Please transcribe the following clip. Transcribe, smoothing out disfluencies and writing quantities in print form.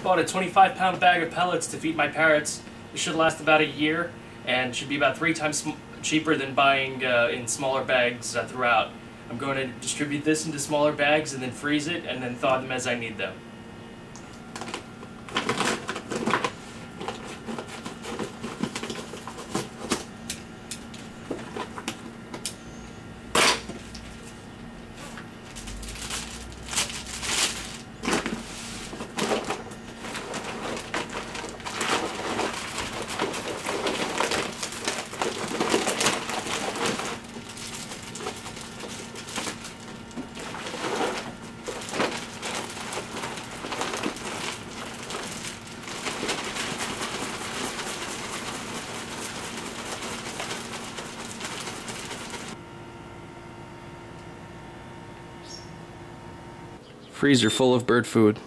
bought a 25-pound bag of pellets to feed my parrots. It should last about a year and should be about 3 times cheaper than buying in smaller bags throughout. I'm going to distribute this into smaller bags and then freeze it and then thaw them as I need them. Freezer full of bird food.